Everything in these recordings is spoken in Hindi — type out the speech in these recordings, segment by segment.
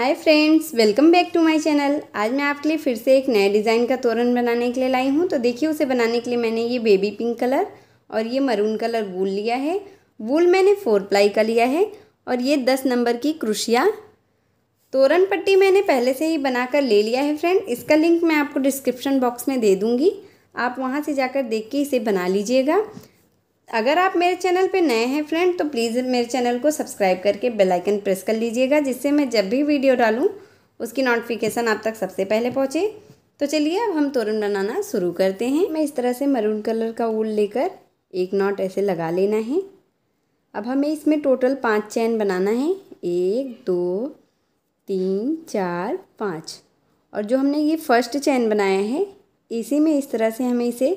Hi friends, welcome back to my channel. आज मैं आपके लिए फिर से एक नए डिज़ाइन का तोरण बनाने के लिए लाई हूँ। तो देखिए, उसे बनाने के लिए मैंने ये बेबी पिंक कलर और ये मरून कलर वूल लिया है। वूल मैंने 4 प्लाई का लिया है और ये 10 नंबर की क्रोशिया तोरण पट्टी मैंने पहले से ही बनाकर ले लिया है फ्रेंड। इसका लिंक मैं आपको डिस्क्रिप्शन बॉक्स में दे दूँगी, आप वहाँ से जाकर देख के इसे बना लीजिएगा। अगर आप मेरे चैनल पे नए हैं फ्रेंड, तो प्लीज़ मेरे चैनल को सब्सक्राइब करके बेल आइकन प्रेस कर लीजिएगा, जिससे मैं जब भी वीडियो डालूँ उसकी नोटिफिकेशन आप तक सबसे पहले पहुँचे। तो चलिए अब हम तोरण बनाना शुरू करते हैं। मैं इस तरह से मरून कलर का वूल लेकर एक नॉट ऐसे लगा लेना है। अब हमें इसमें टोटल 5 चैन बनाना है, 1 2 3 4 5। और जो हमने ये फर्स्ट चैन बनाया है, इसी में इस तरह से हमें इसे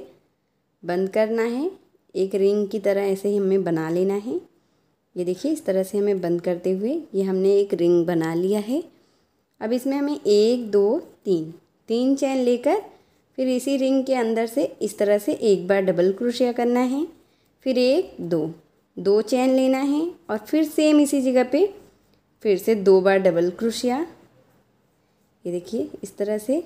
बंद करना है। एक रिंग की तरह ऐसे ही हमें बना लेना है। ये देखिए, इस तरह से हमें बंद करते हुए ये हमने एक रिंग बना लिया है। अब इसमें हमें 1 2 3 चैन लेकर फिर इसी रिंग के अंदर से इस तरह से एक बार डबल क्रोशिया करना है। फिर 1 2 चैन लेना है और फिर सेम इसी जगह पे फिर से 2 बार डबल क्रोशिया। ये देखिए इस तरह से।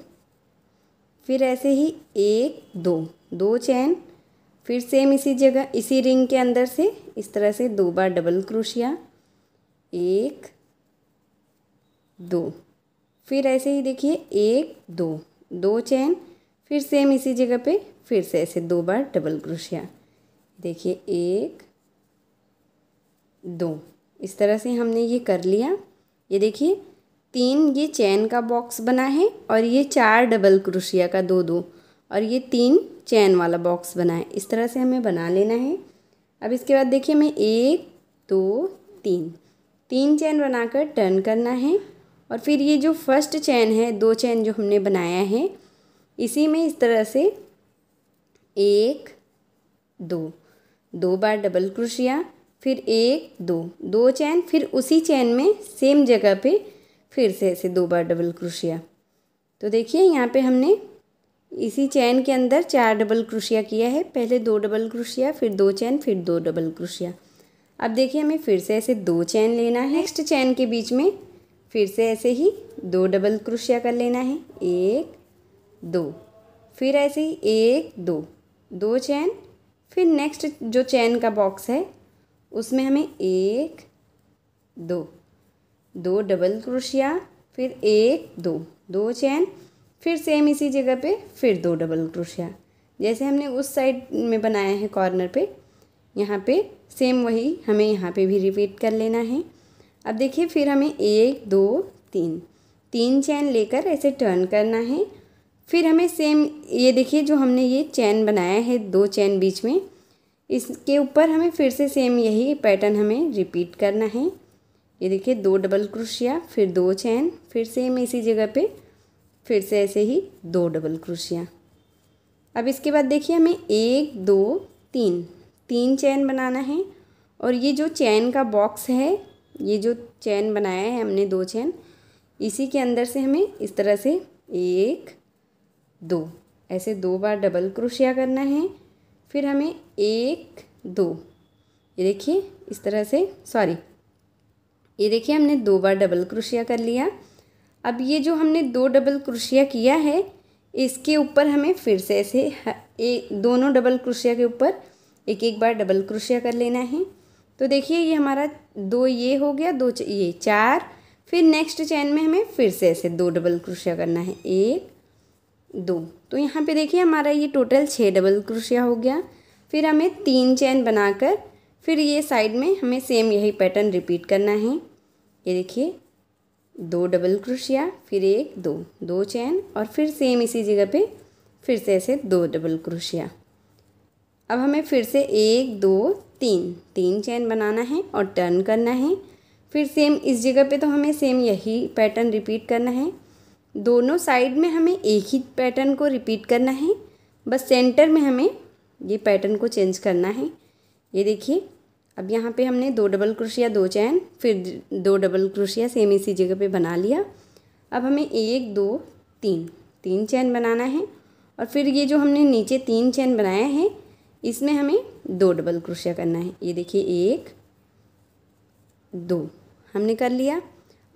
फिर ऐसे ही 1 2 चैन, फिर सेम इसी जगह इसी रिंग के अंदर से इस तरह से 2 बार डबल क्रोशिया, 1 2। फिर ऐसे ही देखिए 1 2 चैन, फिर सेम इसी जगह पे फिर से ऐसे 2 बार डबल क्रोशिया। देखिए 1 2, इस तरह से हमने ये कर लिया। ये देखिए 3 ये चैन का बॉक्स बना है और ये 4 डबल क्रोशिया का 2 और ये 3 चैन वाला बॉक्स बना है। इस तरह से हमें बना लेना है। अब इसके बाद देखिए हमें 1 2 3 चैन बनाकर टर्न करना है और फिर ये जो फर्स्ट चैन है, 2 चैन जो हमने बनाया है, इसी में इस तरह से 1 2 बार डबल क्रोशिया, फिर 1 2 चैन, फिर उसी चैन में सेम जगह पे फिर से ऐसे 2 बार डबल क्रोशिया। तो देखिए यहाँ पे हमने इसी चैन के अंदर 4 डबल क्रोशिया किया है। पहले 2 डबल क्रोशिया, फिर 2 चैन, फिर 2 डबल क्रोशिया। अब देखिए हमें फिर से ऐसे 2 चैन लेना है। नेक्स्ट चैन के बीच में फिर से ऐसे ही 2 डबल क्रोशिया कर लेना है, 1 2। फिर ऐसे ही 1 2 चैन, फिर नेक्स्ट जो चैन का बॉक्स है उसमें हमें 1 2 डबल क्रोशिया, फिर 1 2 चैन, फिर सेम इसी जगह पे फिर 2 डबल क्रोशिया। जैसे हमने उस साइड में बनाया है कॉर्नर पे, यहाँ पे सेम वही हमें यहाँ पे भी रिपीट कर लेना है। अब देखिए फिर हमें 1 2 3 चैन लेकर ऐसे टर्न करना है। फिर हमें सेम ये देखिए जो हमने ये चैन बनाया है 2 चैन बीच में, इसके ऊपर हमें फिर से सेम यही पैटर्न हमें रिपीट करना है। ये देखिए 2 डबल क्रोशिया, फिर 2 चैन, फिर सेम इसी जगह पे फिर से ऐसे ही 2 डबल क्रोशिया। अब इसके बाद देखिए हमें 1 2 3 चैन बनाना है और ये जो चैन का बॉक्स है, ये जो चैन बनाया है हमने 2 चैन, इसी के अंदर से हमें इस तरह से 1 2 ऐसे 2 बार डबल क्रोशिया करना है। फिर हमें 1 2, ये देखिए इस तरह से, ये देखिए हमने 2 बार डबल क्रोशिया कर लिया। अब ये जो हमने 2 डबल क्रोशिया किया है, इसके ऊपर हमें फिर से ऐसे दोनों डबल क्रोशिया के ऊपर एक बार डबल क्रोशिया कर लेना है। तो देखिए ये हमारा 2 ये हो गया, 2 ये 4। फिर नेक्स्ट चैन में हमें फिर से ऐसे 2 डबल क्रोशिया करना है, 1 2। तो यहाँ पे देखिए हमारा ये टोटल 6 डबल क्रोशिया हो गया। फिर हमें 3 चैन बनाकर फिर ये साइड में हमें सेम यही पैटर्न रिपीट करना है। ये देखिए 2 डबल क्रोशिया, फिर 1 2 चैन और फिर सेम इसी जगह पे फिर से ऐसे 2 डबल क्रोशिया। अब हमें फिर से 1 2 3 चैन बनाना है और टर्न करना है। फिर सेम इस जगह पे तो हमें सेम यही पैटर्न रिपीट करना है। दोनों साइड में हमें एक ही पैटर्न को रिपीट करना है, बस सेंटर में हमें ये पैटर्न को चेंज करना है। ये देखिए अब यहाँ पे हमने 2 डबल क्रोशिया, 2 चैन, फिर 2 डबल क्रोशिया सेम इसी जगह पे बना लिया। अब हमें 1 2 3 चैन बनाना है और फिर ये जो हमने नीचे 3 चैन बनाया है, इसमें हमें 2 डबल क्रोशिया करना है। ये देखिए 1 2 हमने कर लिया।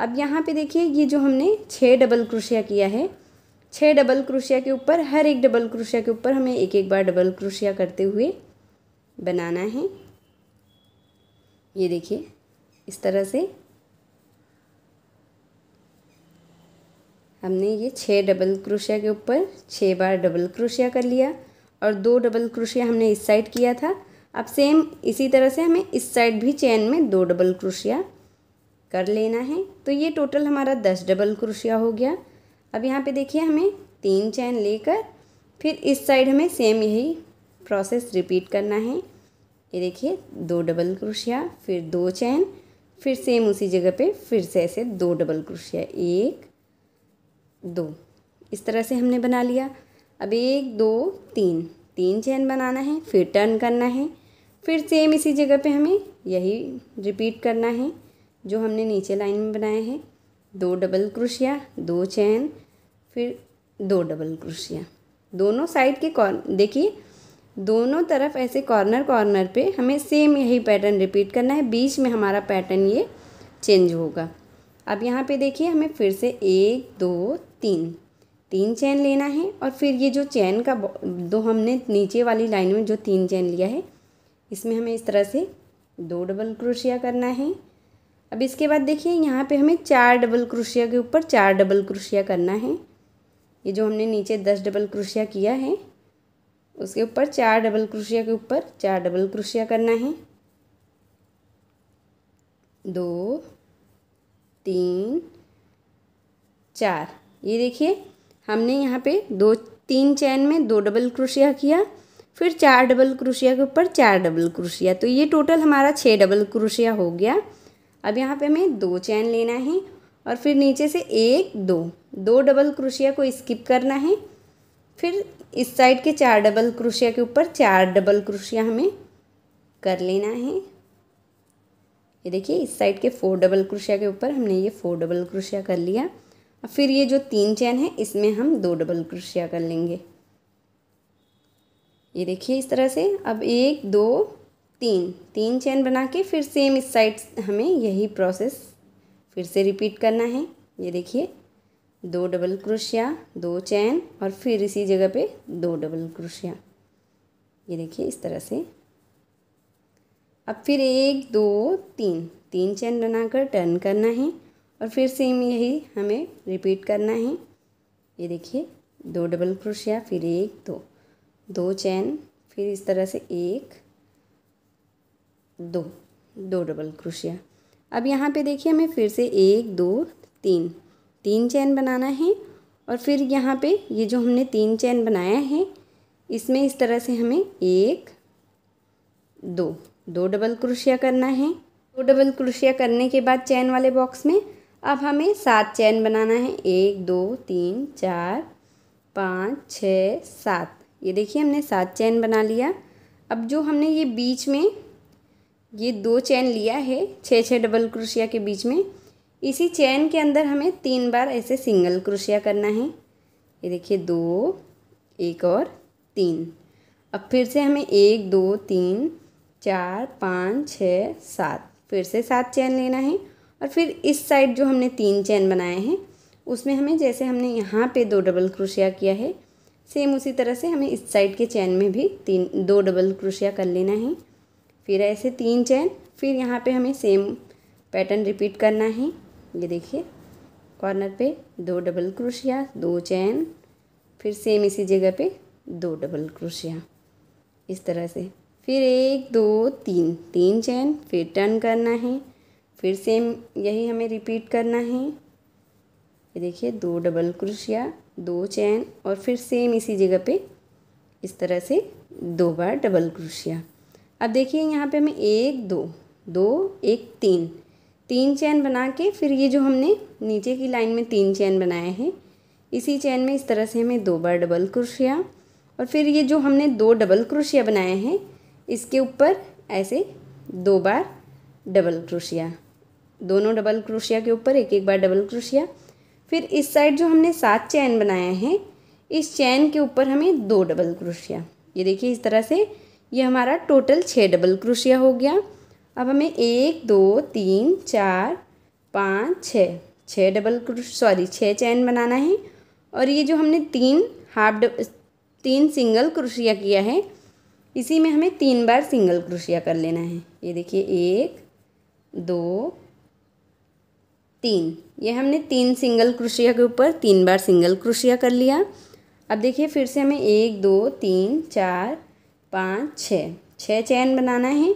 अब यहाँ पे देखिए ये जो हमने 6 डबल क्रोशिया किया है, 6 डबल क्रोशिया के ऊपर हर एक डबल क्रोशिया के ऊपर हमें एक एक बार डबल क्रोशिया करते हुए बनाना है। ये देखिए इस तरह से हमने ये 6 डबल क्रोशिया के ऊपर 6 बार डबल क्रोशिया कर लिया और 2 डबल क्रोशिया हमने इस साइड किया था। अब सेम इसी तरह से हमें इस साइड भी चेन में 2 डबल क्रोशिया कर लेना है। तो ये टोटल हमारा 10 डबल क्रोशिया हो गया। अब यहाँ पे देखिए हमें 3 चेन लेकर फिर इस साइड हमें सेम यही प्रोसेस रिपीट करना है। ये देखिए 2 डबल क्रोशिया, फिर 2 चेन, फिर सेम उसी जगह पे फिर से ऐसे 2 डबल क्रोशिया, 1 2, इस तरह से हमने बना लिया। अब 1 2 3 चेन बनाना है, फिर टर्न करना है, फिर सेम इसी जगह पे हमें यही रिपीट करना है जो हमने नीचे लाइन में बनाए हैं। 2 डबल क्रोशिया, 2 चेन, फिर 2 डबल क्रोशिया। दोनों साइड के देखिए दोनों तरफ ऐसे कॉर्नर पे हमें सेम यही पैटर्न रिपीट करना है। बीच में हमारा पैटर्न ये चेंज होगा। अब यहाँ पे देखिए हमें फिर से 1 2 3 चेन लेना है और फिर ये जो चेन का दो हमने नीचे वाली लाइन में जो 3 चेन लिया है इसमें हमें इस तरह से 2 डबल क्रोशिया करना है। अब इसके बाद देखिए यहाँ पे हमें 4 डबल क्रोशिया के ऊपर 4 डबल क्रोशिया करना है। ये जो हमने नीचे 10 डबल क्रोशिया किया है उसके ऊपर 4 डबल क्रोशिया के ऊपर 4 डबल क्रोशिया करना है। 2 3 4, ये देखिए हमने यहाँ पे 3 चेन में 2 डबल क्रोशिया किया, फिर 4 डबल क्रोशिया के ऊपर 4 डबल क्रोशिया, तो ये टोटल हमारा 6 डबल क्रोशिया हो गया। अब यहाँ पे हमें 2 चेन लेना है और फिर नीचे से 1 2 डबल क्रोशिया को स्किप करना है। फिर इस साइड के 4 डबल क्रोशिया के ऊपर 4 डबल क्रोशिया हमें कर लेना है। ये देखिए इस साइड के 4 डबल क्रोशिया के ऊपर हमने ये 4 डबल क्रोशिया कर लिया। अब फिर ये जो 3 चेन है इसमें हम 2 डबल क्रोशिया कर लेंगे। ये देखिए इस तरह से। अब 1 2 3 चेन बना के फिर सेम इस साइड हमें यही प्रोसेस फिर से रिपीट करना है। ये देखिए 2 डबल क्रोशिया, 2 चेन और फिर इसी जगह पे 2 डबल क्रोशिया। ये देखिए इस तरह से। अब फिर 1 2 3 चेन बनाकर टर्न करना है और फिर सेम यही हमें रिपीट करना है। ये देखिए 2 डबल क्रोशिया, फिर 1 2 चेन, फिर इस तरह से 1 2 डबल क्रोशिया। अब यहाँ पे देखिए हमें फिर से 1 2 3 चेन बनाना है और फिर यहाँ पे ये जो हमने 3 चेन बनाया है इसमें इस तरह से हमें 1 2 डबल क्रोशिया करना है। 2 डबल क्रोशिया करने के बाद चेन वाले बॉक्स में अब हमें 7 चेन बनाना है। 1 2 3 4 5 6 7, ये देखिए हमने 7 चेन बना लिया। अब जो हमने ये बीच में ये 2 चेन लिया है 6 डबल क्रोशिया के बीच में, इसी चेन के अंदर हमें 3 बार ऐसे सिंगल क्रोशिया करना है। ये देखिए 2 1 और 3। अब फिर से हमें 1 2 3 4 5 6 7 फिर से 7 चेन लेना है और फिर इस साइड जो हमने 3 चेन बनाए हैं उसमें हमें जैसे हमने यहाँ पे 2 डबल क्रोशिया किया है सेम उसी तरह से हमें इस साइड के चेन में भी 2 डबल क्रोशिया कर लेना है। फिर ऐसे 3 चेन, फिर यहाँ पे हमें सेम पैटर्न रिपीट करना है। ये देखिए कॉर्नर पे 2 डबल क्रोशिया, 2 चेन, फिर सेम इसी जगह पे 2 डबल क्रोशिया, इस तरह से। फिर 1 2 3 चेन, फिर टर्न करना है, फिर सेम यही हमें रिपीट करना है। ये देखिए 2 डबल क्रोशिया, 2 चेन और फिर सेम इसी जगह पे इस तरह से 2 बार डबल क्रोशिया। अब देखिए यहाँ पे हमें 1 2 1 3 चेन बना के फिर ये जो हमने नीचे की लाइन में 3 चेन बनाए हैं इसी चेन में इस तरह से हमें 2 बार डबल क्रोशिया और फिर ये जो हमने 2 डबल क्रोशिया बनाए हैं इसके ऊपर ऐसे 2 बार डबल क्रोशिया, दोनों डबल क्रोशिया के ऊपर एक एक बार डबल क्रोशिया। फिर इस साइड जो हमने 7 चेन बनाए हैं इस चेन के ऊपर हमें 2 डबल क्रोशिया। ये देखिए इस तरह से ये हमारा टोटल 6 डबल क्रोशिया हो गया। अब हमें 1 2 3 4 5 6, 6 चैन बनाना है। और ये जो हमने 3 सिंगल क्रोशिया किया है, इसी में हमें 3 बार सिंगल क्रोशिया कर लेना है। ये देखिए 1 2 3, ये हमने 3 सिंगल क्रोशिया के ऊपर 3 बार सिंगल क्रोशिया कर लिया। अब देखिए फिर से हमें 1 2 3 4 5 6 चैन बनाना है।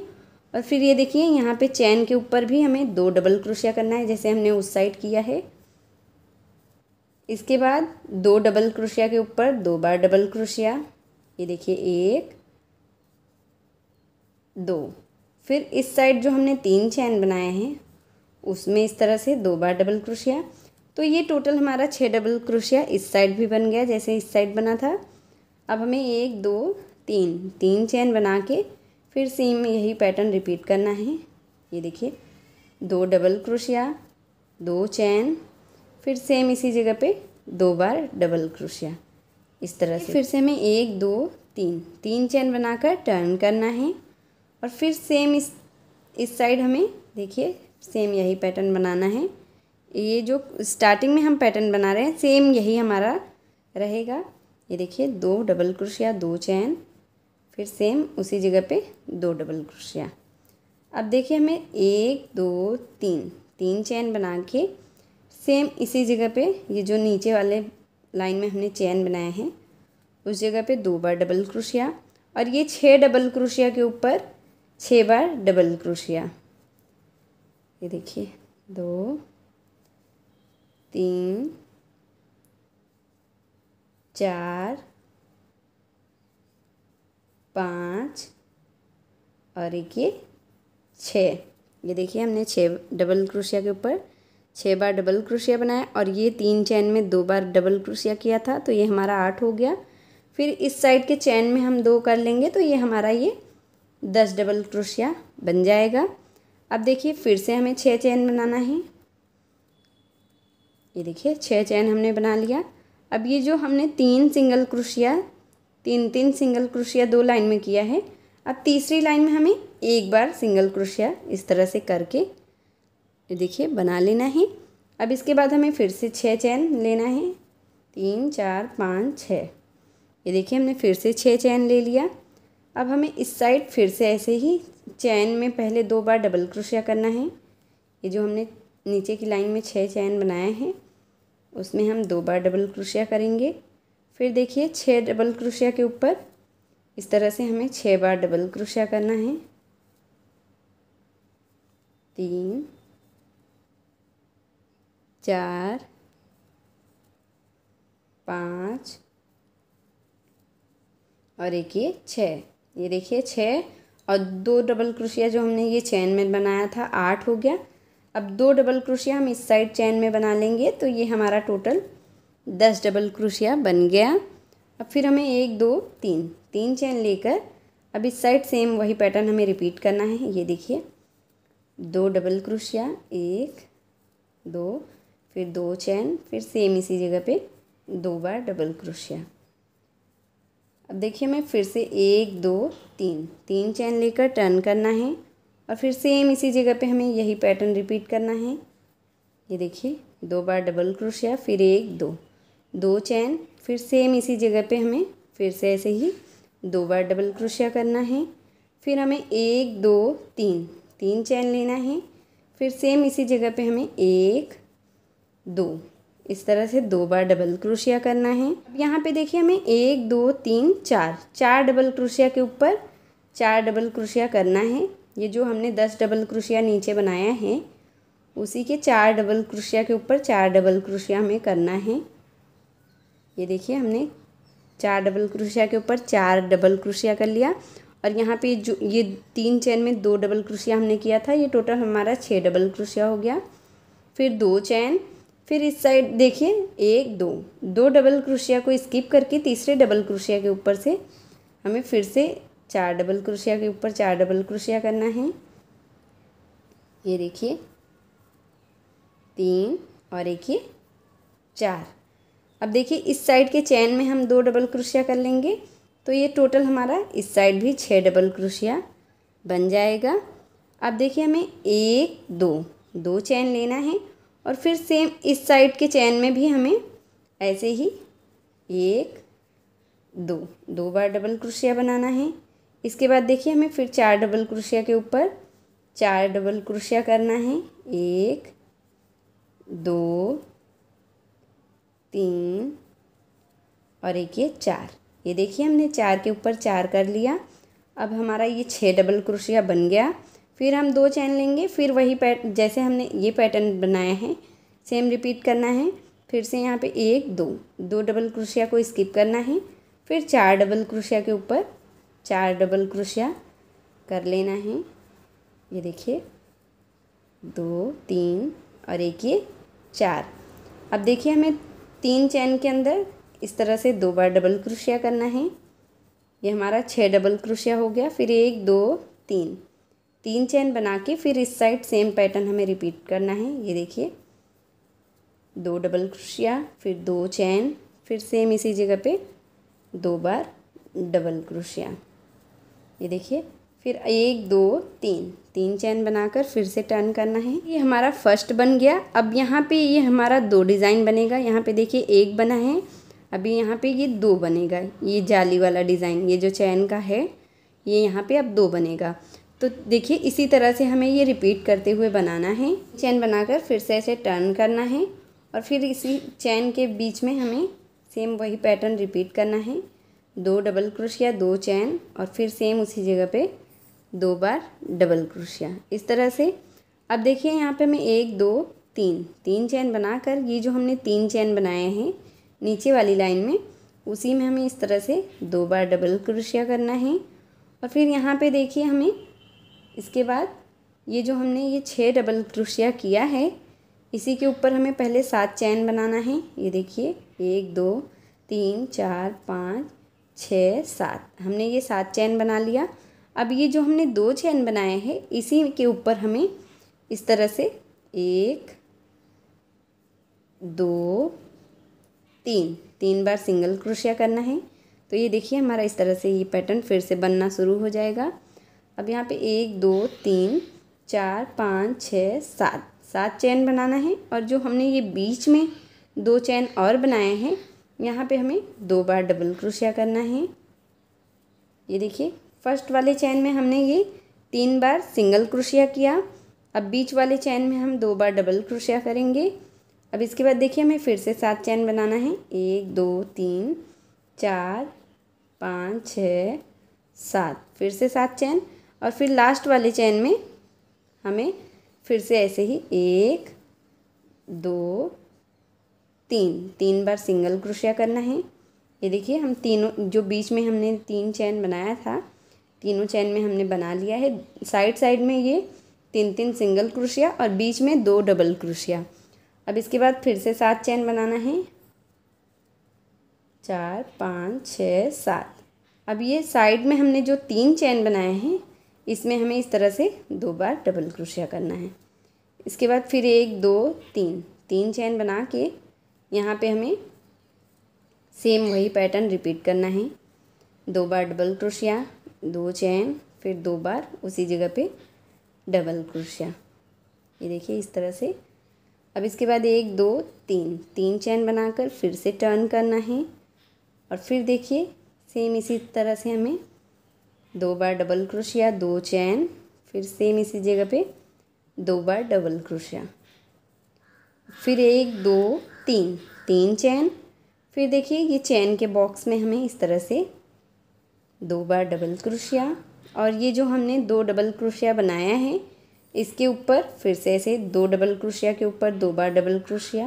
और फिर ये देखिए यहाँ पे चैन के ऊपर भी हमें 2 डबल क्रोशिया करना है, जैसे हमने उस साइड किया है। इसके बाद 2 डबल क्रोशिया के ऊपर 2 बार डबल क्रोशिया। ये देखिए 1 2। फिर इस साइड जो हमने 3 चैन बनाए हैं उसमें इस तरह से 2 बार डबल क्रोशिया। तो ये टोटल हमारा 6 डबल क्रोशिया इस साइड भी बन गया जैसे इस साइड बना था। अब हमें 1 2 3 चैन बना के फिर सेम यही पैटर्न रिपीट करना है। ये देखिए 2 डबल क्रोशिया 2 चैन, फिर सेम इसी जगह पे 2 बार डबल क्रोशिया इस तरह से। फिर से हमें 1 2 3 चैन बनाकर टर्न करना है। और फिर सेम इस साइड हमें देखिए सेम यही पैटर्न बनाना है। ये जो स्टार्टिंग में हम पैटर्न बना रहे हैं सेम यही हमारा रहेगा। ये देखिए 2 डबल क्रोशिया 2 चैन, फिर सेम उसी जगह पे 2 डबल क्रोशिया। अब देखिए हमें 1 2 3 चैन बना के सेम इसी जगह पे ये जो नीचे वाले लाइन में हमने चैन बनाए हैं उस जगह पे 2 बार डबल क्रोशिया। और ये 6 डबल क्रोशिया के ऊपर 6 बार डबल क्रोशिया। ये देखिए 2 3 4 5 और एक ये 6। ये देखिए हमने 6 डबल क्रोशिया के ऊपर 6 बार डबल क्रोशिया बनाया और ये 3 चैन में 2 बार डबल क्रोशिया किया था, तो ये हमारा 8 हो गया। फिर इस साइड के चैन में हम 2 कर लेंगे तो ये हमारा ये 10 डबल क्रोशिया बन जाएगा। अब देखिए फिर से हमें 6 चैन बनाना है। ये देखिए 6 चैन हमने बना लिया। अब ये जो हमने 3 single crochet 3 single crochet 2 line में किया है, अब तीसरी लाइन में हमें 1 बार सिंगल क्रोशिया इस तरह से करके ये देखिए बना लेना है। अब इसके बाद हमें फिर से 6 चैन लेना है, 3 4 5 6। ये देखिए हमने फिर से 6 चैन ले लिया। अब हमें इस साइड फिर से ऐसे ही चैन में पहले 2 बार डबल क्रोशिया करना है। ये जो हमने नीचे की लाइन में 6 चैन बनाए हैं उसमें हम 2 बार डबल क्रोशिया करेंगे। फिर देखिए 6 डबल क्रोशिया के ऊपर इस तरह से हमें 6 बार डबल क्रोशिया करना है। 3 4 5 और एक ये 6। ये देखिए 6 और 2 डबल क्रोशिया जो हमने ये चैन में बनाया था 8 हो गया। अब 2 डबल क्रोशिया हम इस साइड चैन में बना लेंगे तो ये हमारा टोटल 10 डबल क्रोशिया बन गया। अब फिर हमें 1 2 3 चैन लेकर अब इस साइड सेम वही पैटर्न हमें रिपीट करना है। ये देखिए 2 डबल क्रोशिया 1 2 फिर 2 चैन, फिर सेम इसी जगह पे 2 बार डबल क्रोशिया। अब देखिए मैं फिर से 1 2 3 चैन लेकर टर्न करना है और फिर सेम इसी जगह पे हमें यही पैटर्न रिपीट करना है। ये देखिए 2 बार डबल क्रोशिया, फिर 1 2 चैन, फिर सेम इसी जगह पे हमें फिर से ऐसे ही 2 बार डबल क्रोशिया करना है। फिर हमें 1 2 3 चैन लेना है, फिर सेम इसी जगह पे हमें 1 2 इस तरह से 2 बार डबल क्रोशिया करना है। अब यहाँ पे देखिए हमें 1 2 3 4 डबल क्रोशिया के ऊपर 4 डबल क्रोशिया करना है। ये जो हमने 10 डबल क्रोशिया नीचे बनाया है उसी के 4 डबल क्रोशिया के ऊपर 4 डबल क्रोशिया हमें करना है। ये देखिए हमने 4 डबल क्रोशिया के ऊपर 4 डबल क्रोशिया कर लिया और यहाँ पे जो ये 3 चैन में 2 डबल क्रोशिया हमने किया था, ये टोटल हमारा 6 डबल क्रोशिया हो गया। फिर 2 चैन, फिर इस साइड देखिए 1 2 डबल क्रोशिया को स्किप करके तीसरे डबल क्रोशिया के ऊपर से हमें फिर से 4 डबल क्रोशिया के ऊपर 4 डबल क्रोशिया करना है। ये देखिए 3 और एक ये 4। अब देखिए इस साइड के चैन में हम 2 डबल क्रोशिया कर लेंगे तो ये टोटल हमारा इस साइड भी 6 डबल क्रोशिया बन जाएगा। अब देखिए हमें 1 2 दो चैन लेना है और फिर सेम इस साइड के चैन में भी हमें ऐसे ही एक दो, दो बार डबल क्रोशिया बनाना है। इसके बाद देखिए हमें फिर 4 डबल क्रोशिया के ऊपर 4 डबल क्रोशिया करना है। 1 2 3 और एक ये 4। ये देखिए हमने 4 के ऊपर 4 कर लिया। अब हमारा ये 6 डबल क्रोशिया बन गया। फिर हम 2 चैन लेंगे, फिर वही जैसे हमने ये पैटर्न बनाया है सेम रिपीट करना है। फिर से यहाँ पे 1 2 2 डबल क्रोशिया को स्किप करना है, फिर 4 डबल क्रोशिया के ऊपर 4 डबल क्रोशिया कर लेना है। ये देखिए 2 3 और एक ये 4। अब देखिए हमें 3 चैन के अंदर इस तरह से 2 बार डबल क्रोशिया करना है। ये हमारा 6 डबल क्रोशिया हो गया। फिर 1 2 3 3 चैन बना के फिर इस साइड सेम पैटर्न हमें रिपीट करना है। ये देखिए 2 डबल क्रोशिया, फिर 2 चैन, फिर सेम इसी जगह पे 2 बार डबल क्रोशिया। ये देखिए फिर 1 2 3 चैन बनाकर फिर से टर्न करना है। ये हमारा फर्स्ट बन गया। अब यहाँ पे ये हमारा 2 डिज़ाइन बनेगा। यहाँ पे देखिए 1 बना है, अभी यहाँ पे ये 2 बनेगा। ये जाली वाला डिज़ाइन, ये जो चैन का है, ये यहाँ पे अब 2 बनेगा। तो देखिए इसी तरह से हमें ये रिपीट करते हुए बनाना है। चैन बनाकर फिर से ऐसे टर्न करना है और फिर इसी चैन के बीच में हमें सेम वही पैटर्न रिपीट करना है। 2 डबल क्रोशिया, 2 चैन और फिर सेम उसी जगह पे 2 बार डबल क्रोशिया। इस तरह से अब देखिए यहाँ पे हमें 1 2 3 चैन बनाकर ये जो हमने 3 चैन बनाए हैं नीचे वाली लाइन में, उसी में हमें इस तरह से 2 बार डबल क्रोशिया करना है। और फिर यहाँ पे देखिए हमें इसके बाद ये जो हमने ये 6 डबल क्रोशिया किया है, इसी के ऊपर हमें पहले 7 चैन बनाना है। ये देखिए 1 2 3 4 5 6 7, हमने ये 7 चैन बना लिया। अब ये जो हमने 2 चैन बनाए हैं इसी के ऊपर हमें इस तरह से 1 2 3 बार सिंगल क्रोशिया करना है। तो ये देखिए हमारा इस तरह से ये पैटर्न फिर से बनना शुरू हो जाएगा। अब यहाँ पे 1 2 3 4 5 6 7 चैन बनाना है और जो हमने ये बीच में 2 चैन और बनाए हैं यहाँ पे हमें 2 बार डबल क्रोशिया करना है। ये देखिए फर्स्ट वाले चैन में हमने ये 3 बार सिंगल क्रोशिया किया। अब बीच वाले चैन में हम 2 बार डबल क्रोशिया करेंगे। अब इसके बाद देखिए हमें फिर से 7 चैन बनाना है। 1 2 3 4 5 6 7, फिर से 7 चैन और फिर लास्ट वाले चैन में हमें फिर से ऐसे ही 1 2 3 बार सिंगल क्रोशिया करना है। ये देखिए हम तीनों जो बीच में हमने 3 चैन बनाया था, तीनों चैन में हमने बना लिया है। साइड में ये 3 सिंगल क्रोशिया और बीच में 2 डबल क्रोशिया। अब इसके बाद फिर से 7 चैन बनाना है। 4 5 6 7। अब ये साइड में हमने जो 3 चैन बनाए हैं इसमें हमें इस तरह से 2 बार डबल क्रोशिया करना है। इसके बाद फिर 1 2 3 चैन बना के यहाँ पे हमें सेम वही पैटर्न रिपीट करना है। 2 बार डबल क्रोशिया, 2 चैन, फिर 2 बार उसी जगह पे डबल क्रोशिया। ये देखिए इस तरह से। अब इसके बाद 1 2 3 चैन बनाकर फिर से टर्न करना है और फिर देखिए सेम इसी तरह से हमें 2 बार डबल क्रोशिया, 2 चैन, फिर सेम इसी जगह पे 2 बार डबल क्रोशिया। फिर 1 2 3 चैन, फिर देखिए ये चैन के बॉक्स में हमें इस तरह से 2 बार डबल क्रोशिया और ये जो हमने 2 डबल क्रोशिया बनाया है इसके ऊपर फिर से ऐसे 2 डबल क्रोशिया के ऊपर 2 बार डबल क्रोशिया।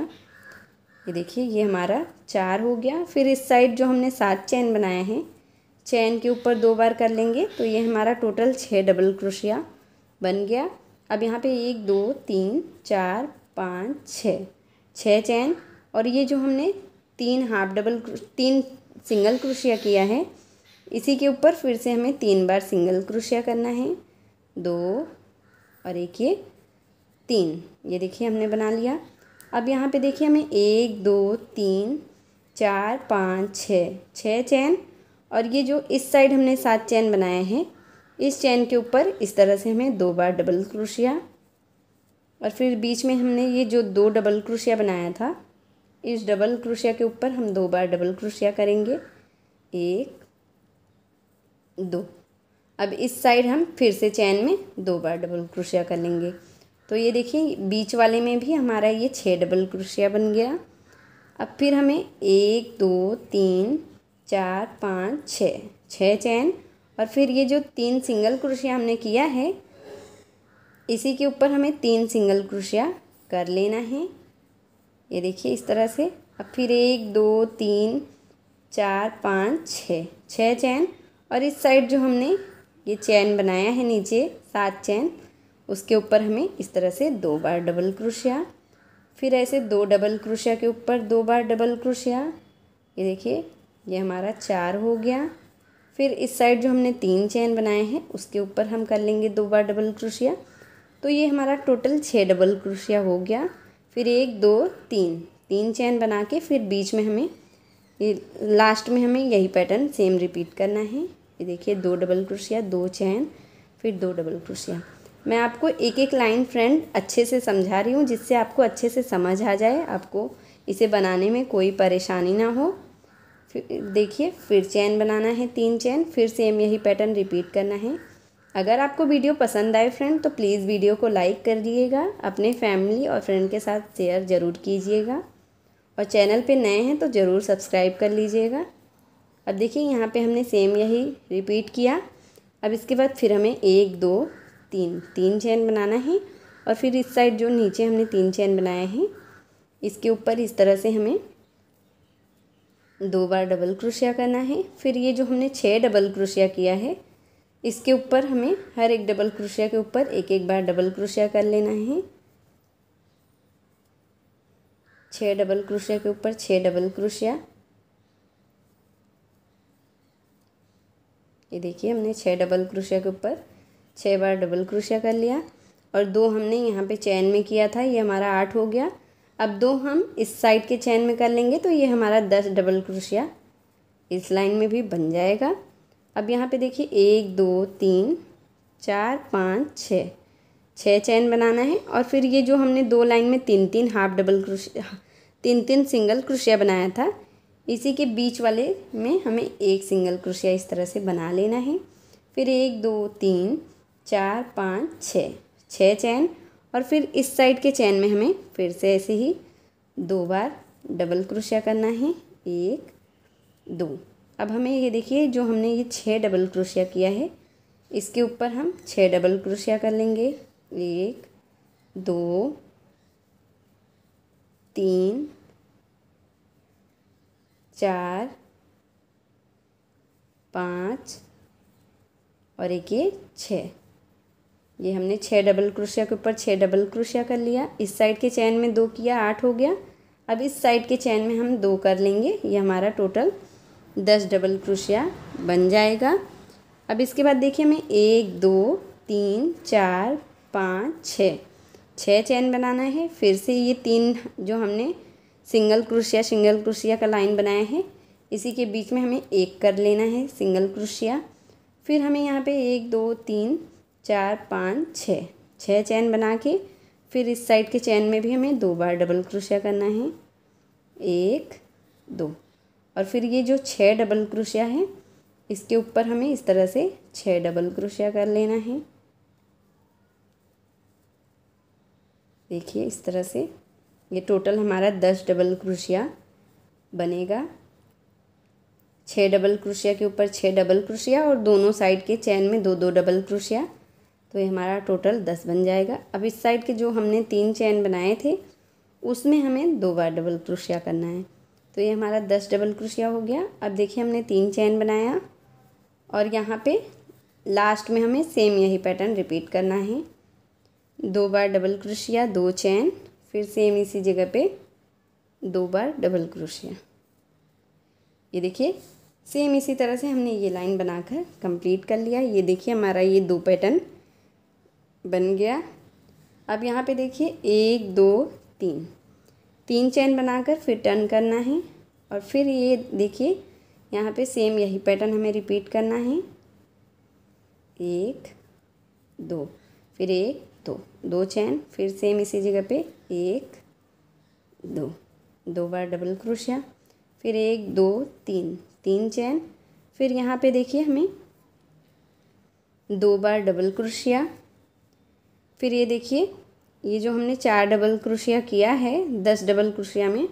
ये देखिए ये हमारा 4 हो गया। फिर इस साइड जो हमने 7 चैन बनाए हैं, चैन के ऊपर 2 बार कर लेंगे तो ये हमारा टोटल 6 डबल क्रोशिया बन गया। अब यहाँ पे 1 2 3 4 5 6 चैन और ये जो हमने 3 सिंगल क्रोशिया किया है इसी के ऊपर फिर से हमें 3 बार सिंगल क्रोशिया करना है। 2 और एक ये 3, ये देखिए हमने बना लिया। अब यहाँ पे देखिए हमें 1 2 3 4 5 6 चैन और ये जो इस साइड हमने 7 चैन बनाए हैं इस चैन के ऊपर इस तरह से हमें 2 बार डबल क्रोशिया, और फिर बीच में हमने ये जो 2 डबल क्रोशिया बनाया था, इस डबल क्रोशिया के ऊपर हम 2 बार डबल क्रोशिया करेंगे, 1 2। अब इस साइड हम फिर से चैन में 2 बार डबल क्रोशिया कर लेंगे। तो ये देखिए बीच वाले में भी हमारा ये 6 डबल क्रोशिया बन गया। अब फिर हमें 1 2 3 4 5 6 चैन, और फिर ये जो 3 सिंगल क्रोशिया हमने किया है, इसी के ऊपर हमें 3 सिंगल क्रोशिया कर लेना है। ये देखिए इस तरह से। अब फिर 1 2 3 4 5 6 चैन, और इस साइड जो हमने ये चैन बनाया है नीचे 7 चैन, उसके ऊपर हमें इस तरह से 2 बार डबल क्रोशिया, फिर ऐसे 2 डबल क्रोशिया के ऊपर 2 बार डबल क्रोशिया। ये देखिए ये हमारा 4 हो गया। फिर इस साइड जो हमने 3 चैन बनाए हैं, उसके ऊपर हम कर लेंगे 2 बार डबल क्रोशिया। तो ये हमारा टोटल 6 डबल क्रोशिया हो गया। फिर 1 2 3 चैन बना के फिर बीच में हमें ये लास्ट में हमें यही पैटर्न सेम रिपीट करना है। ये देखिए 2 डबल क्रोशिया, 2 चैन, फिर 2 डबल क्रोशिया। मैं आपको एक एक लाइन फ्रेंड अच्छे से समझा रही हूँ, जिससे आपको अच्छे से समझ आ जाए, आपको इसे बनाने में कोई परेशानी ना हो। फिर देखिए फिर चैन बनाना है 3 चैन, फिर सेम यही पैटर्न रिपीट करना है। अगर आपको वीडियो पसंद आए फ्रेंड तो प्लीज़ वीडियो को लाइक कर दिएगा, अपने फैमिली और फ्रेंड के साथ शेयर ज़रूर कीजिएगा, और चैनल पे नए हैं तो ज़रूर सब्सक्राइब कर लीजिएगा। अब देखिए यहाँ पे हमने सेम यही रिपीट किया। अब इसके बाद फिर हमें 1 2 3 चैन बनाना है, और फिर इस साइड जो नीचे हमने 3 चैन बनाए हैं, इसके ऊपर इस तरह से हमें 2 बार डबल क्रोशिया करना है। फिर ये जो हमने 6 डबल क्रोशिया किया है, इसके ऊपर हमें हर एक डबल क्रोशिया के ऊपर एक एक बार डबल क्रोशिया कर लेना है। 6 डबल क्रोशिया के ऊपर 6 डबल क्रोशिया। ये देखिए हमने 6 डबल क्रोशिया के ऊपर 6 बार डबल क्रोशिया कर लिया, और 2 हमने यहाँ पे चैन में किया था, ये हमारा 8 हो गया। अब 2 हम इस साइड के चैन में कर लेंगे तो ये हमारा 10 डबल क्रोशिया इस लाइन में भी बन जाएगा। अब यहाँ पे देखिए 1 2 3 4 5 6 चैन बनाना है, और फिर ये जो हमने 2 लाइन में 3 half double crochet 3 single crochet बनाया था, इसी के बीच वाले में हमें एक सिंगल क्रोशिया इस तरह से बना लेना है। फिर 1 2 3 4 5 6 चैन, और फिर इस साइड के चैन में हमें फिर से ऐसे ही 2 बार डबल क्रोशिया करना है, 1 2। अब हमें ये देखिए जो हमने ये 6 डबल क्रोशिया किया है, इसके ऊपर हम 6 डबल क्रोशिया कर लेंगे, 1 2 3 4 5 और एक ये 6। ये हमने 6 डबल क्रोशिया के ऊपर 6 डबल क्रोशिया कर लिया। इस साइड के चैन में 2 किया, 8 हो गया। अब इस साइड के चैन में हम 2 कर लेंगे, ये हमारा टोटल 10 डबल क्रोशिया बन जाएगा। अब इसके बाद देखिए हमें 1 2 3 4 5 6 चैन बनाना है। फिर से ये 3 जो हमने सिंगल क्रोशिया का लाइन बनाया है, इसी के बीच में हमें एक कर लेना है सिंगल क्रोशिया। फिर हमें यहाँ पे 1 2 3 4 5 6 चैन बना के फिर इस साइड के चैन में भी हमें 2 बार डबल क्रोशिया करना है, 1 2। और फिर ये जो 6 डबल क्रोशिया है, इसके ऊपर हमें इस तरह से 6 डबल क्रोशिया कर लेना है। देखिए इस तरह से ये टोटल हमारा 10 डबल क्रोशिया बनेगा। 6 डबल क्रोशिया के ऊपर 6 डबल क्रोशिया और दोनों साइड के चैन में 2 2 डबल क्रोशिया, तो ये हमारा टोटल 10 बन जाएगा। अब इस साइड के जो हमने 3 चैन बनाए थे, उसमें हमें 2 बार डबल क्रोशिया करना है, तो ये हमारा 10 डबल क्रोशिया हो गया। अब देखिए हमने 3 चैन बनाया और यहाँ पे लास्ट में हमें सेम यही पैटर्न रिपीट करना है, 2 बार डबल क्रोशिया, 2 चैन, फिर सेम इसी जगह पे 2 बार डबल क्रोशिया। ये देखिए सेम इसी तरह से हमने ये लाइन बनाकर कंप्लीट कर लिया। ये देखिए हमारा ये 2 पैटर्न बन गया। अब यहाँ पे देखिए 1 2 3 चैन बनाकर फिर टर्न करना है, और फिर ये देखिए यहाँ पे सेम यही पैटर्न हमें रिपीट करना है, 1 2 फिर 1 2। दो चैन, फिर सेम इसी जगह पे एक दो, दो बार डबल क्रोशिया, फिर एक दो तीन, तीन चैन, फिर यहाँ पे देखिए हमें दो बार डबल क्रोशिया, फिर ये देखिए ये जो हमने 4 डबल क्रोशिया किया है 10 डबल क्रोशिया में,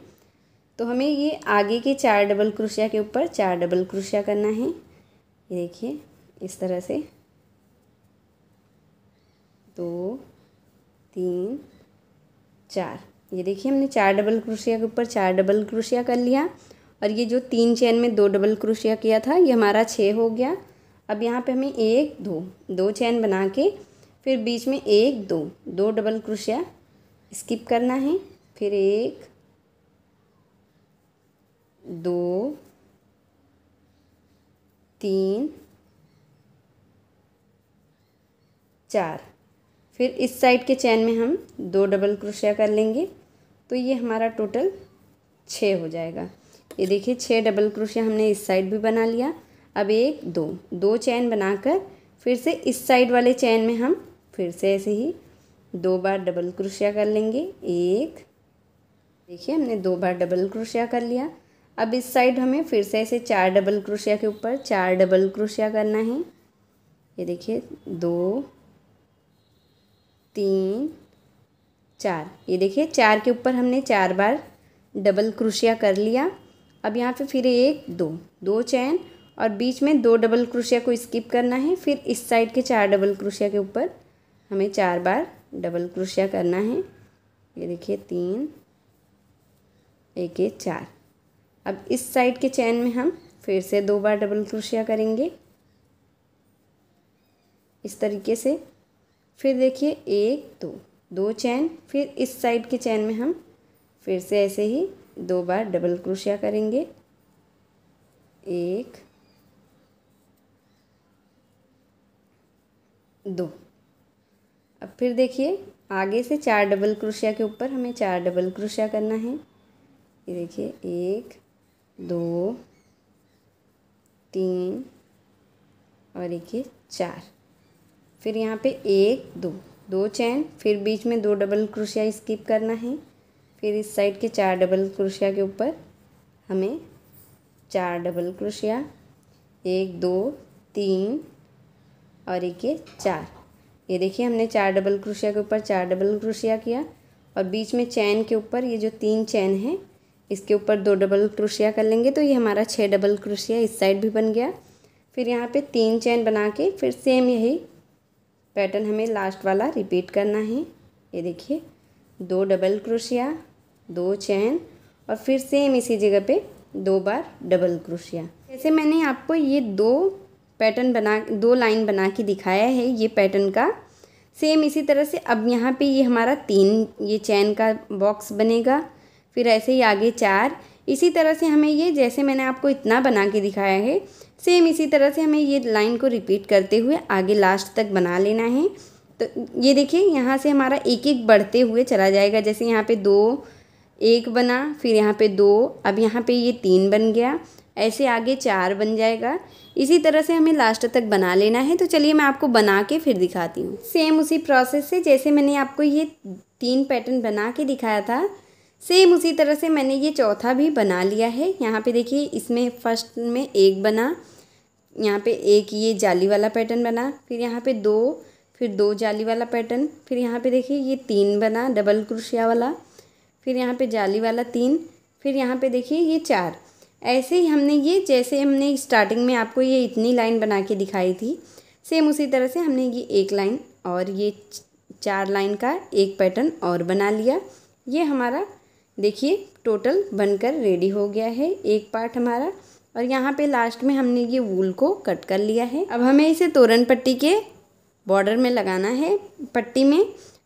तो हमें ये आगे के 4 डबल क्रोशिया के ऊपर 4 डबल क्रोशिया करना है। ये देखिए इस तरह से 2 3 4, ये देखिए हमने 4 डबल क्रोशिया के ऊपर 4 डबल क्रोशिया कर लिया। और ये जो 3 चेन में 2 डबल क्रोशिया किया था ये हमारा 6 हो गया। अब यहाँ पे हमें एक दो, दो चैन बना के फिर बीच में एक दो, दो डबल क्रोशिया स्किप करना है, फिर एक दो तीन चार, फिर इस साइड के चैन में हम दो डबल क्रोशिया कर लेंगे, तो ये हमारा टोटल 6 हो जाएगा। ये देखिए 6 डबल क्रोशिया हमने इस साइड भी बना लिया। अब एक दो, दो चैन बनाकर फिर से इस साइड वाले चैन में हम फिर से ऐसे ही 2 बार डबल क्रोशिया कर लेंगे। एक, देखिए हमने 2 बार डबल क्रोशिया कर लिया। अब इस साइड हमें फिर से ऐसे 4 डबल क्रोशिया के ऊपर 4 डबल क्रोशिया करना है। ये देखिए 2 3 4, ये देखिए 4 के ऊपर हमने 4 बार डबल क्रोशिया कर लिया। अब यहाँ पे फिर एक दो, दो चैन और बीच में 2 डबल क्रोशिया को स्किप करना है। फिर इस साइड के 4 डबल क्रोशिया के ऊपर हमें 4 बार डबल क्रोशिया करना है। ये देखिए 3 एक एक 4। अब इस साइड के चैन में हम फिर से 2 बार डबल क्रोशिया करेंगे इस तरीके से। फिर देखिए एक दो, दो चैन, फिर इस साइड के चैन में हम फिर से ऐसे ही 2 बार डबल क्रोशिया करेंगे। एक दो। अब फिर देखिए आगे से 4 डबल क्रोशिया के ऊपर हमें 4 डबल क्रोशिया करना है। ये देखिए 1 2 3 और एक ये 4। फिर यहाँ पे एक दो, दो चैन, फिर बीच में 2 डबल क्रोशिया स्किप करना है। फिर इस साइड के 4 डबल क्रोशिया के ऊपर हमें 4 डबल क्रोशिया, 1 2 3 और एक ये 4। ये देखिए हमने 4 डबल क्रोशिया के ऊपर 4 डबल क्रोशिया किया और बीच में चैन के ऊपर ये जो 3 चैन है इसके ऊपर 2 डबल क्रोशिया कर लेंगे, तो ये हमारा 6 डबल क्रोशिया इस साइड भी बन गया। फिर यहाँ पे 3 चैन बना के फिर सेम यही पैटर्न हमें लास्ट वाला रिपीट करना है। ये देखिए 2 डबल क्रोशिया, 2 चैन और फिर सेम इसी जगह पे 2 बार डबल क्रोशिया। जैसे मैंने आपको ये 2 लाइन बना के दिखाया है ये पैटर्न का, सेम इसी तरह से अब यहाँ पे ये हमारा 3 ये चैन का बॉक्स बनेगा। फिर ऐसे ही आगे 4, इसी तरह से हमें ये जैसे मैंने आपको इतना बना के दिखाया है सेम इसी तरह से हमें ये लाइन को रिपीट करते हुए आगे लास्ट तक बना लेना है। तो ये देखिए यहाँ से हमारा एक एक बढ़ते हुए चला जाएगा। जैसे यहाँ पे 2 1 बना, फिर यहाँ पे 2, अब यहाँ पे ये 3 बन गया, ऐसे आगे 4 बन जाएगा। इसी तरह से हमें लास्ट तक बना लेना है। तो चलिए मैं आपको बना के फिर दिखाती हूँ। सेम उसी प्रोसेस से जैसे मैंने आपको ये 3 पैटर्न बना के दिखाया था सेम उसी तरह से मैंने ये चौथा भी बना लिया है। यहाँ पे देखिए इसमें फर्स्ट में 1 बना, यहाँ पे 1 ये जाली वाला पैटर्न बना, फिर यहाँ पे 2, फिर 2 जाली वाला पैटर्न, फिर यहाँ पे देखिए ये 3 बना डबल क्रोशिया वाला, फिर यहाँ पे जाली वाला 3, फिर यहाँ पे देखिए ये 4। ऐसे ही हमने ये जैसे हमने स्टार्टिंग में आपको ये इतनी लाइन बना के दिखाई थी सेम उसी तरह से हमने ये 1 लाइन और ये 4 लाइन का एक पैटर्न और बना लिया। ये हमारा देखिए टोटल बनकर रेडी हो गया है एक पार्ट हमारा। और यहाँ पे लास्ट में हमने ये वूल को कट कर लिया है। अब हमें इसे तोरण पट्टी के बॉर्डर में लगाना है पट्टी में।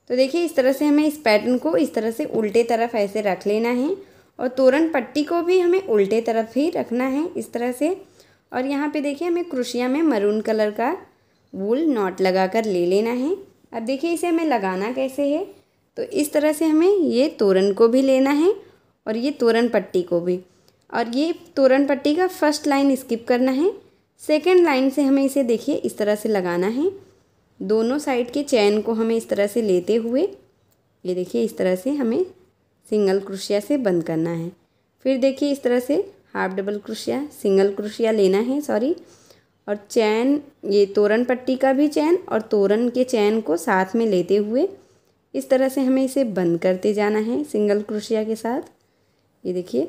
तो देखिए इस तरह से हमें इस पैटर्न को इस तरह से उल्टे तरफ ऐसे रख लेना है और तोरण पट्टी को भी हमें उल्टे तरफ ही रखना है इस तरह से। और यहाँ पे देखिए हमें क्रोशिया में मरून कलर का वूल नॉट लगा कर ले लेना है। अब देखिए इसे हमें लगाना कैसे है, तो इस तरह से हमें ये तोरण को भी लेना है और ये तोरण पट्टी को भी, और ये तोरण पट्टी का फर्स्ट लाइन स्किप करना है। सेकंड लाइन से हमें इसे देखिए इस तरह से लगाना है। दोनों साइड के चैन को हमें इस तरह से लेते हुए, ये देखिए इस तरह से हमें सिंगल क्रोशिया से बंद करना है। फिर देखिए इस तरह से half double crochet, single crochet लेना है, सॉरी, और चैन, ये तोरण पट्टी का भी चैन और तोरण के चैन को साथ में लेते हुए इस तरह से हमें इसे बंद करते जाना है सिंगल क्रोशिया के साथ। ये देखिए,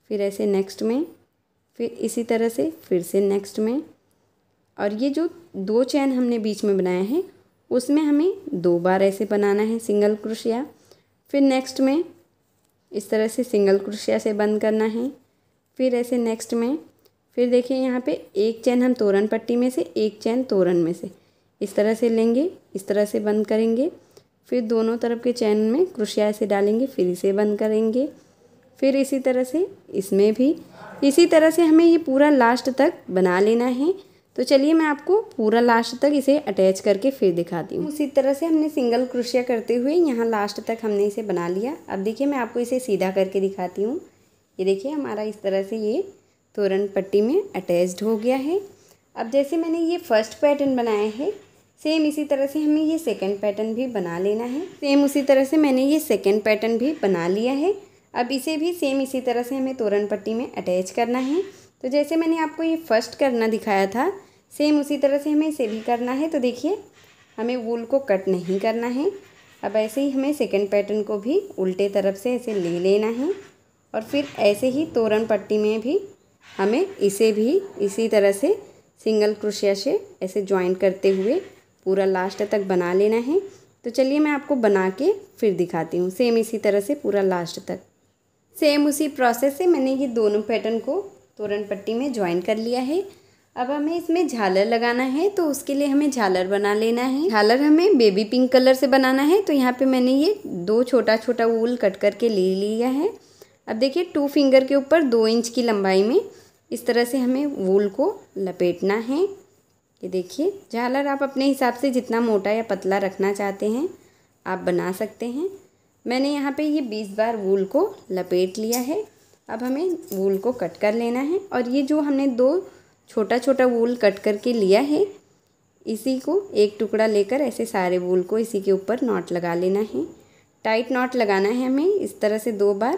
फिर ऐसे नेक्स्ट में, फिर इसी तरह से फिर से नेक्स्ट में, और ये जो 2 चैन हमने बीच में बनाया है उसमें हमें 2 बार ऐसे बनाना है सिंगल क्रोशिया। फिर नेक्स्ट में इस तरह से सिंगल क्रोशिया से बंद करना है। फिर ऐसे नेक्स्ट में, फिर देखिए यहाँ पे एक चैन हम तोरण पट्टी में से, एक चैन तोरण में से इस तरह से लेंगे, इस तरह से बंद करेंगे। फिर दोनों तरफ के चैन में क्रोशिया ऐसे डालेंगे, फिर इसे बंद करेंगे। फिर इसी तरह से इसमें भी इसी तरह से हमें ये पूरा लास्ट तक बना लेना है। तो चलिए मैं आपको पूरा लास्ट तक इसे अटैच करके फिर दिखाती हूँ। उसी तरह से हमने सिंगल क्रोशिया करते हुए यहाँ लास्ट तक हमने इसे बना लिया। अब देखिए मैं आपको इसे सीधा करके दिखाती हूँ। ये देखिए हमारा इस तरह से ये तोरण पट्टी में अटैच्ड हो गया है। अब जैसे मैंने ये फर्स्ट पैटर्न बनाया है, सेम इसी तरह से हमें ये सेकंड पैटर्न भी बना लेना है। सेम उसी तरह से मैंने ये सेकंड पैटर्न भी बना लिया है। अब इसे भी सेम इसी तरह से हमें तोरण पट्टी में अटैच करना है। तो जैसे मैंने आपको ये फर्स्ट करना दिखाया था, सेम उसी तरह से हमें इसे भी करना है। तो देखिए हमें वूल को कट नहीं करना है। अब ऐसे ही हमें सेकंड पैटर्न को भी उल्टे तरफ से ऐसे ले लेना है, और फिर ऐसे ही तोरण पट्टी में भी हमें इसे भी इसी तरह से सिंगल क्रोशिया से ऐसे ज्वाइन करते हुए पूरा लास्ट तक बना लेना है। तो चलिए मैं आपको बना के फिर दिखाती हूँ। सेम इसी तरह से पूरा लास्ट तक, सेम उसी प्रोसेस से मैंने ये दोनों पैटर्न को तोरण पट्टी में ज्वाइन कर लिया है। अब हमें इसमें झालर लगाना है, तो उसके लिए हमें झालर बना लेना है। झालर हमें बेबी पिंक कलर से बनाना है। तो यहाँ पे मैंने ये 2 छोटा छोटा वूल कट करके ले लिया है। अब देखिए 2 फिंगर के ऊपर 2 इंच की लंबाई में इस तरह से हमें वूल को लपेटना है। ये देखिए झालर आप अपने हिसाब से जितना मोटा या पतला रखना चाहते हैं आप बना सकते हैं। मैंने यहाँ पे ये 20 बार वूल को लपेट लिया है। अब हमें वूल को कट कर लेना है, और ये जो हमने 2 छोटा छोटा वूल कट करके लिया है, इसी को एक टुकड़ा लेकर ऐसे सारे वूल को इसी के ऊपर नॉट लगा लेना है। टाइट नॉट लगाना है हमें इस तरह से 2 बार।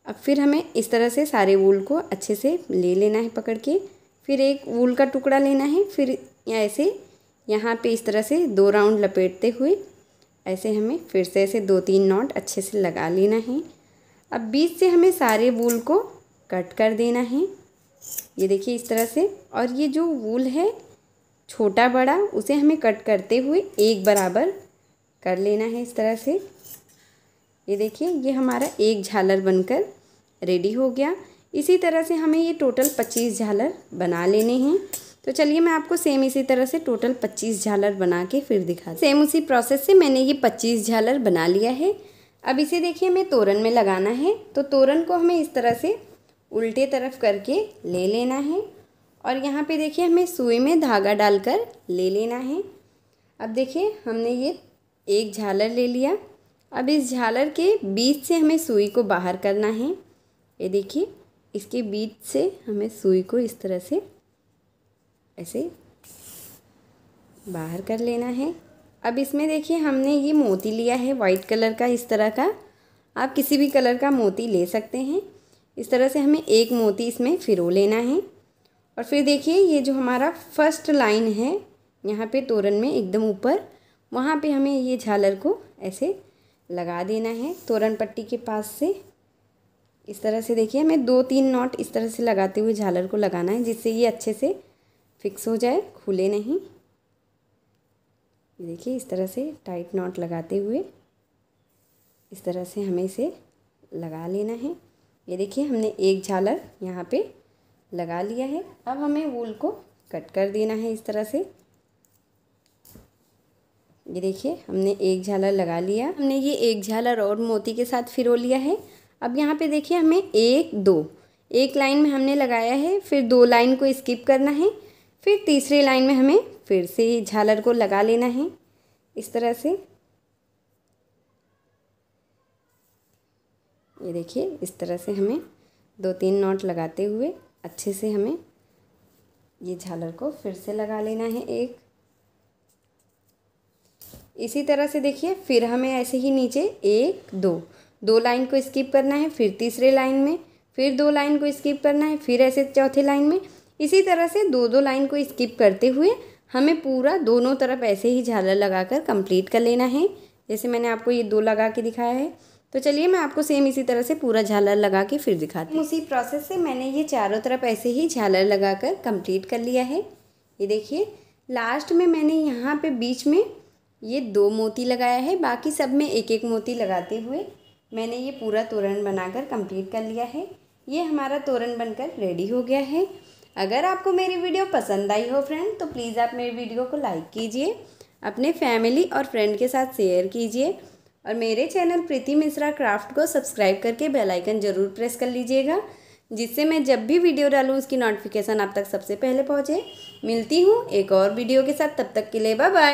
अब फिर हमें इस तरह से सारे वूल को अच्छे से ले लेना है पकड़ के। फिर एक वूल का टुकड़ा लेना है, फिर ऐसे यहाँ पे इस तरह से 2 राउंड लपेटते हुए ऐसे हमें फिर से ऐसे 2-3 नॉट अच्छे से लगा लेना है। अब बीच से हमें सारे वूल को कट कर देना है। ये देखिए इस तरह से, और ये जो वूल है छोटा बड़ा उसे हमें कट करते हुए एक बराबर कर लेना है इस तरह से। ये देखिए ये हमारा एक झालर बनकर रेडी हो गया। इसी तरह से हमें ये टोटल 25 झालर बना लेने हैं। तो चलिए मैं आपको सेम इसी तरह से टोटल 25 झालर बना के फिर दिखा। सेम उसी प्रोसेस से मैंने ये 25 झालर बना लिया है। अब इसे देखिए हमें तोरण में लगाना है। तो तोरण को हमें इस तरह से उल्टे तरफ करके ले लेना है, और यहाँ पे देखिए हमें सुई में धागा डालकर ले लेना है। अब देखिए हमने ये एक झालर ले लिया। अब इस झालर के बीच से हमें सुई को बाहर करना है। ये देखिए इसके बीच से हमें सुई को इस तरह से ऐसे बाहर कर लेना है। अब इसमें देखिए हमने ये मोती लिया है वाइट कलर का, इस तरह का आप किसी भी कलर का मोती ले सकते हैं। इस तरह से हमें एक मोती इसमें फिरो लेना है, और फिर देखिए ये जो हमारा फर्स्ट लाइन है यहाँ पे तोरण में एकदम ऊपर, वहाँ पे हमें ये झालर को ऐसे लगा देना है तोरण पट्टी के पास से। इस तरह से देखिए हमें 2-3 नॉट इस तरह से लगाते हुए झालर को लगाना है, जिससे ये अच्छे से फिक्स हो जाए, खुले नहीं। ये देखिए इस तरह से टाइट नॉट लगाते हुए इस तरह से हमें इसे लगा लेना है। ये देखिए हमने एक झालर यहाँ पे लगा लिया है। अब हमें वूल को कट कर देना है इस तरह से। ये देखिए हमने एक झालर लगा लिया। हमने ये एक झालर और मोती के साथ फिरो लिया है। अब यहाँ पे देखिए हमें 1-2 एक लाइन में हमने लगाया है, फिर 2 लाइन को स्किप करना है, फिर तीसरी लाइन में हमें फिर से झालर को लगा लेना है इस तरह से। ये देखिए इस तरह से हमें 2-3 नॉट लगाते हुए अच्छे से हमें ये झालर को फिर से लगा लेना है एक। इसी तरह से देखिए फिर हमें ऐसे ही नीचे 1 2 2 लाइन को स्किप करना है, फिर तीसरे लाइन में, फिर 2 लाइन को स्किप करना है, फिर ऐसे चौथे लाइन में। इसी तरह से 2 लाइन को स्किप करते हुए हमें पूरा दोनों तरफ ऐसे ही झालर लगाकर कंप्लीट कर लेना है। जैसे मैंने आपको ये 2 लगा के दिखाया है, तो चलिए मैं आपको सेम इसी तरह से पूरा झालर लगा के फिर दिखाती हूँ। उसी प्रोसेस से मैंने ये चारों तरफ ऐसे ही झालर लगाकर कंप्लीट कर लिया है। ये देखिए लास्ट में मैंने यहाँ पे बीच में ये 2 मोती लगाया है, बाकी सब में एक एक मोती लगाते हुए मैंने ये पूरा तोरण बनाकर कंप्लीट कर लिया है। ये हमारा तोरण बनकर रेडी हो गया है। अगर आपको मेरी वीडियो पसंद आई हो फ्रेंड, तो प्लीज़ आप मेरी वीडियो को लाइक कीजिए, अपने फैमिली और फ्रेंड के साथ शेयर कीजिए और मेरे चैनल प्रीति मिश्रा क्राफ्ट को सब्सक्राइब करके बेल आइकन ज़रूर प्रेस कर लीजिएगा, जिससे मैं जब भी वीडियो डालूँ उसकी नोटिफिकेशन आप तक सबसे पहले पहुँचे। मिलती हूँ एक और वीडियो के साथ, तब तक के लिए बाय बाय।